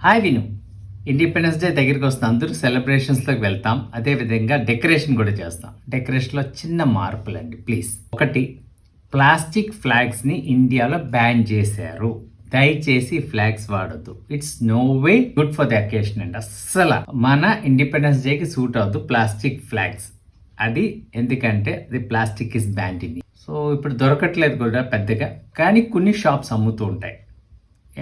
Hi విను. Independence day దగ్గరికి వస్తే అందరూ సెలబ్రేషన్స్లోకి వెళ్తాం. అదేవిధంగా డెకరేషన్ కూడా చేస్తాం. డెకరేషన్లో చిన్న మార్పులండి ప్లీజ్. ఒకటి, ప్లాస్టిక్ ఫ్లాగ్స్ని ఇండియాలో బ్యాన్ చేశారు. దయచేసి ఫ్లాగ్స్ వాడద్దు. It's no way good for the occasion అండి. అస్సలు మన ఇండిపెండెన్స్ డేకి సూట్ అవ్వద్దు ప్లాస్టిక్ ఫ్లాగ్స్. అది ఎందుకంటే అది plastic is ban in. So ఇప్పుడు దొరకట్లేదు కూడా పెద్దగా, కానీ కొన్ని షాప్స్ అమ్ముతూ ఉంటాయి.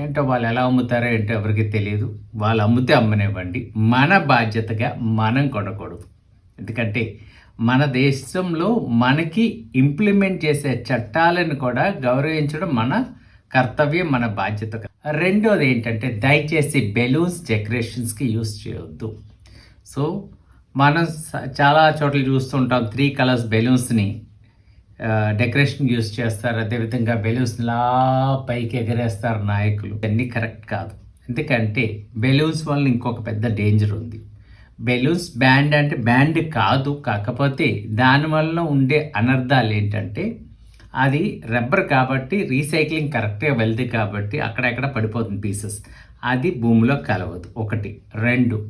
ఏంటో వాళ్ళు ఎలా అమ్ముతారో ఏంటో ఎవరికి తెలియదు. వాళ్ళు అమ్మితే అమ్మనివ్వండి. మన బాధ్యతగా మనం కొనకూడదు. ఎందుకంటే మన దేశంలో మనకి ఇంప్లిమెంట్ చేసే చట్టాలను కూడా గౌరవించడం మన కర్తవ్యం, మన బాధ్యత. రెండోది ఏంటంటే దయచేసి బెలూన్స్ డెకరేషన్స్కి యూస్ చేయవద్దు. సో మనం చాలా చోట్ల చూస్తుంటాం 3 కలర్స్ బెలూన్స్ని డెకరేషన్ యూస్ చేస్తారు. అదేవిధంగా బెలూన్స్లా పైకి ఎగరేస్తారు నాయకులు. ఇవన్నీ కరెక్ట్ కాదు. ఎందుకంటే బెలూన్స్ వల్ల ఇంకొక పెద్ద డేంజర్ ఉంది. బెలూన్స్ బ్యాండ్ అంటే బ్యాండ్ కాదు, కాకపోతే దానివల్ల ఉండే అనర్థాలు ఏంటంటే అది రబ్బర్ కాబట్టి రీసైక్లింగ్ కరెక్ట్గా వెళ్తుంది కాబట్టి అక్కడెక్కడ పడిపోతుంది పీసెస్. అది భూమిలో కలవదు. ఒకటి. రెండు,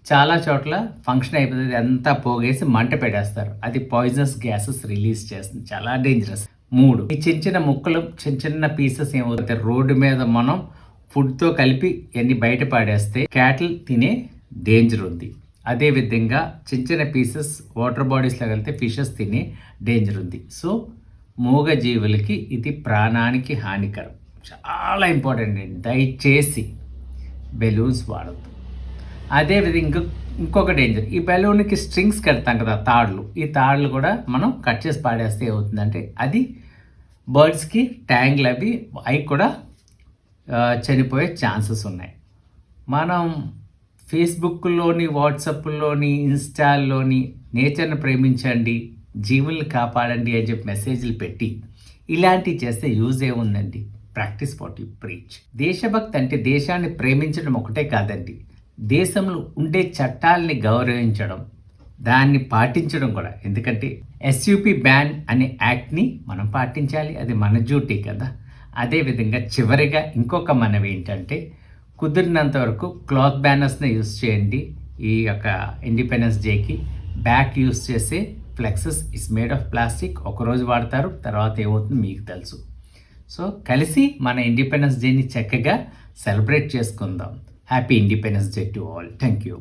చాలా చోట్ల ఫంక్షన్ అయిపోతుంది, అంతా పోగేసి మంట పెట్టేస్తారు. అది పాయిజనస్ గ్యాసెస్ రిలీజ్ చేస్తుంది, చాలా డేంజరస్. మూడు, ఈ చిన్న చిన్న ముక్కలు చిన్న చిన్న పీసెస్ ఏమవుతాయి, రోడ్డు మీద మనం ఫుడ్తో కలిపి ఎన్ని బయట పాడేస్తే క్యాటిల్ తినే డేంజర్ ఉంది. అదేవిధంగా చిన్న చిన్న పీసెస్ వాటర్ బాడీస్లో వెళ్తే ఫిషెస్ తినే డేంజర్ ఉంది. సో మూగ జీవులకి ఇది ప్రాణానికి హానికరం. చాలా ఇంపార్టెంట్ అండి. దయచేసి బెలూన్స్ వాడద్దు. అదేవిధంగా ఇంకొక డేంజర్, ఈ బెలూన్కి స్ట్రింగ్స్ కడతాం కదా, తాడులు. ఈ తాడులు కూడా మనం కట్ చేసి పాడేస్తే ఏమవుతుందంటే అది బర్డ్స్కి ట్యాంగ్లు అవి కూడా చనిపోయే ఛాన్సెస్ ఉన్నాయి. మనం ఫేస్బుక్లోని, వాట్సాప్లోని, ఇన్స్టాల్లోని నేచర్ని ప్రేమించండి, జీవుల్ని కాపాడండి అని చెప్పి మెసేజ్లు పెట్టి ఇలాంటివి చేస్తే యూజ్ ఏముందండి? Practice what you preach. దేశభక్తి అంటే దేశాన్ని ప్రేమించడం ఒకటే కాదండి, దేశంలో ఉండే చట్టాలని గౌరవించడం, దాన్ని పాటించడం కూడా. ఎందుకంటే ఎస్యూపీ బ్యాన్ అనే యాక్ట్ని మనం పాటించాలి, అది మన డ్యూటీ కదా. అదేవిధంగా చివరిగా ఇంకొక మనవి ఏంటంటే కుదిరినంత వరకు క్లాత్ బ్యానర్స్ని యూస్ చేయండి. ఈ యొక్క ఇండిపెండెన్స్ డేకి బ్యాక్ యూస్ చేసే plexus is made of plastic. ఒకరోజు వాడతారు, తర్వాత ఏమవుతుందో మీకు తెలుసు. సో కలిసి మన ఇండిపెండెన్స్ డేని చక్కగా సెలబ్రేట్ చేసుకుందాం. Happy Independence Day to all. Thank you.